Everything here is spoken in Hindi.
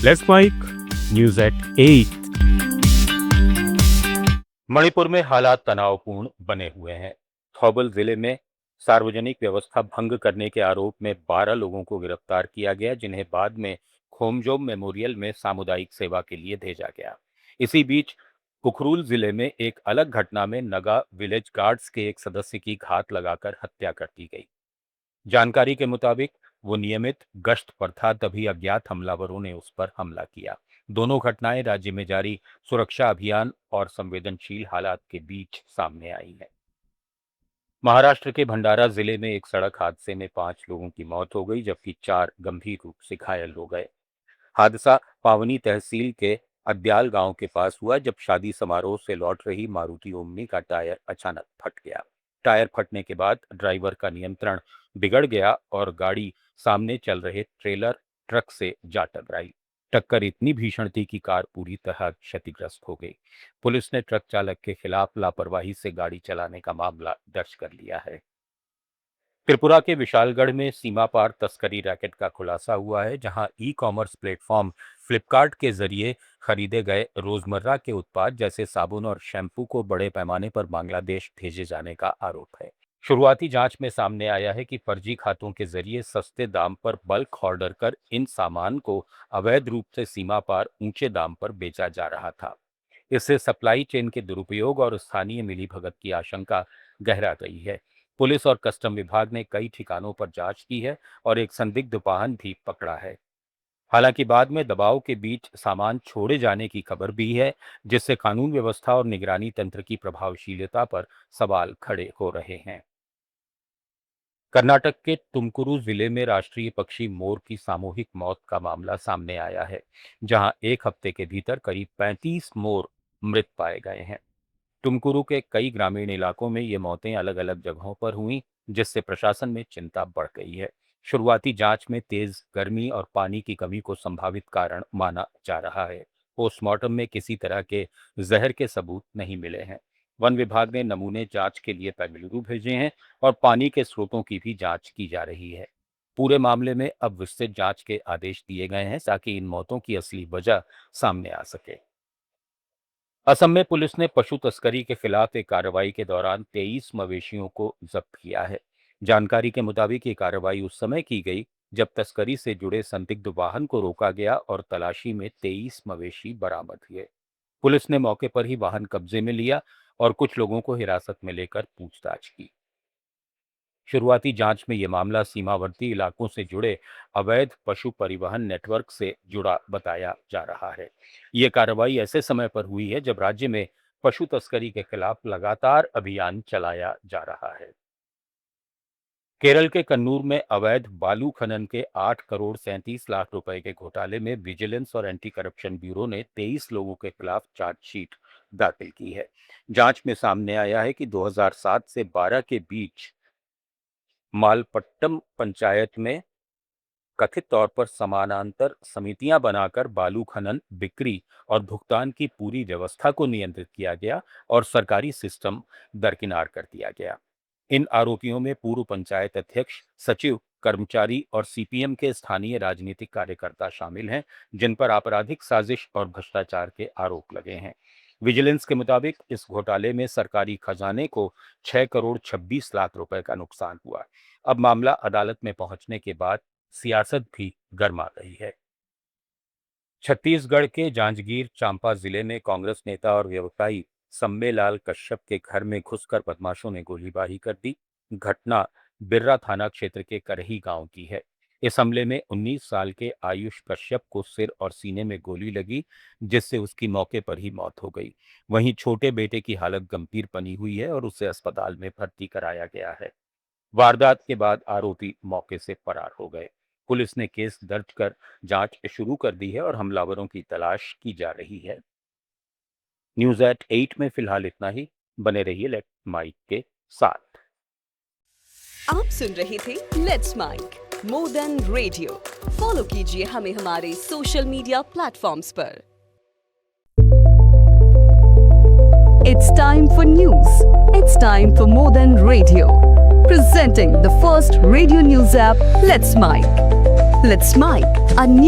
Let's mic news at 8। Manipur में हालात तनावपूर्ण बने हुए हैं। थौबल जिले में सार्वजनिक व्यवस्था भंग करने के आरोप में 12 लोगों को गिरफ्तार किया गया, जिन्हें बाद में खोमजोम मेमोरियल में सामुदायिक सेवा के लिए भेजा गया। इसी बीच उखरूल जिले में एक अलग घटना में नगा विलेज गार्ड्स के एक सदस्य की घात लगाकर हत्या कर दी गई। जानकारी के मुताबिक वो नियमित गश्त पर था, तभी अज्ञात हमलावरों ने उस पर हमला किया। दोनों घटनाएं राज्य में जारी सुरक्षा अभियान और संवेदनशील हालात के बीच सामने आई है। महाराष्ट्र के भंडारा जिले में एक सड़क हादसे में 5 लोगों की मौत हो गई, जबकि 4 गंभीर रूप से घायल हो गए। हादसा पावनी तहसील के अद्याल गांव के पास हुआ, जब शादी समारोह से लौट रही मारुति ओमनी का टायर अचानक फट गया। टायर फटने के बाद ड्राइवर का नियंत्रण बिगड़ गया और गाड़ी सामने चल रहे ट्रेलर ट्रक से जा टकराई। टक्कर इतनी भीषण थी कि कार पूरी तरह क्षतिग्रस्त हो गई। पुलिस ने ट्रक चालक के खिलाफ लापरवाही से गाड़ी चलाने का मामला दर्ज कर लिया है। त्रिपुरा के विशालगढ़ में सीमा पार तस्करी रैकेट का खुलासा हुआ है, जहां ई कॉमर्स प्लेटफॉर्म फ्लिपकार्ट के जरिए खरीदे गए रोजमर्रा के उत्पाद जैसे साबुन और शैम्पू को बड़े पैमाने पर बांग्लादेश भेजे जाने का आरोप है। शुरुआती जांच में सामने आया है कि फर्जी खातों के जरिए सस्ते दाम पर बल्क ऑर्डर कर इन सामान को अवैध रूप से सीमा पार ऊंचे दाम पर बेचा जा रहा था। इससे सप्लाई चेन के दुरुपयोग और स्थानीय मिलीभगत की आशंका गहरा गई है। पुलिस और कस्टम विभाग ने कई ठिकानों पर जांच की है और एक संदिग्ध वाहन भी पकड़ा है। हालांकि बाद में दबाव के बीच सामान छोड़े जाने की खबर भी है, जिससे कानून व्यवस्था और निगरानी तंत्र की प्रभावशीलता पर सवाल खड़े हो रहे हैं। कर्नाटक के तुमकुरू जिले में राष्ट्रीय पक्षी मोर की सामूहिक मौत का मामला सामने आया है, जहां एक हफ्ते के भीतर करीब 35 मोर मृत पाए गए हैं। तुमकुरू के कई ग्रामीण इलाकों में ये मौतें अलग अलग जगहों पर हुई, जिससे प्रशासन में चिंता बढ़ गई है। शुरुआती जांच में तेज गर्मी और पानी की कमी को संभावित कारण माना जा रहा है। पोस्टमार्टम में किसी तरह के जहर के सबूत नहीं मिले हैं। वन विभाग ने नमूने जांच के लिए बेंगलुरु भेजे हैं और पानी के स्रोतों की भी जांच की जा रही है। पूरे मामले में अब विस्तृत जांच के आदेश दिए गए हैं, ताकि इन मौतों की असली वजह सामने आ सके। असम में पुलिस ने पशु तस्करी के खिलाफ एक कार्रवाई के दौरान 23 मवेशियों को जब्त किया है। जानकारी के मुताबिक ये कार्रवाई उस समय की गई जब तस्करी से जुड़े संदिग्ध वाहन को रोका गया और तलाशी में 23 मवेशी बरामद हुए। पुलिस ने मौके पर ही वाहन कब्जे में लिया और कुछ लोगों को हिरासत में लेकर पूछताछ की। शुरुआती जांच में यह मामला सीमावर्ती इलाकों से जुड़े अवैध पशु परिवहन नेटवर्क से जुड़ा बताया जा रहा है। ये कार्रवाई ऐसे समय पर हुई है जब राज्य में पशु तस्करी के खिलाफ लगातार अभियान चलाया जा रहा है। केरल के कन्नूर में अवैध बालू खनन के 8 करोड़ 37 लाख रुपए के घोटाले में विजिलेंस और एंटी करप्शन ब्यूरो ने 23 लोगों के खिलाफ चार्जशीट दाखिल की है। जांच में सामने आया है कि 2007 से 12 के बीच मालपट्टम पंचायत में कथित तौर पर समानांतर समितियां बनाकर बालू खनन, बिक्री और भुगतान की पूरी व्यवस्था को नियंत्रित किया गया और सरकारी सिस्टम दरकिनार कर दिया गया। इन आरोपियों में पूर्व पंचायत अध्यक्ष, सचिव, कर्मचारी और सीपीएम के स्थानीय राजनीतिक कार्यकर्ता शामिल हैं, जिन पर आपराधिक साजिश और भ्रष्टाचार के आरोप लगे हैं। विजिलेंस के मुताबिक इस घोटाले में सरकारी खजाने को 6 करोड़ 26 लाख रुपए का नुकसान हुआ। अब मामला अदालत में पहुंचने के बाद सियासत भी गर्मा गई है। छत्तीसगढ़ के जांजगीर चांपा जिले में कांग्रेस नेता और व्यवसायी सम्मेलाल कश्यप के घर में घुसकर बदमाशों ने गोलीबारी कर दी। घटना बिर्रा थाना क्षेत्र के करही गांव की है। इस हमले में 19 साल के आयुष कश्यप को सिर और सीने में गोली लगी, जिससे उसकी मौके पर ही मौत हो गई। वहीं छोटे बेटे की हालत गंभीर बनी हुई है और उसे अस्पताल में भर्ती कराया गया है। वारदात के बाद आरोपी मौके से फरार हो गए। पुलिस ने केस दर्ज कर जांच शुरू कर दी है और हमलावरों की तलाश की जा रही है। न्यूज एट 8 में फिलहाल इतना ही। बने रहिए लेट्स माइक के साथ। आप सुन रहे थे let's mic more than radio. Follow कीजिए हमें हमारे सोशल मीडिया प्लेटफॉर्म्स पर। It's time for news. It's time for more than radio. Presenting the first radio news app, Let's Mic. Let's Mic, a new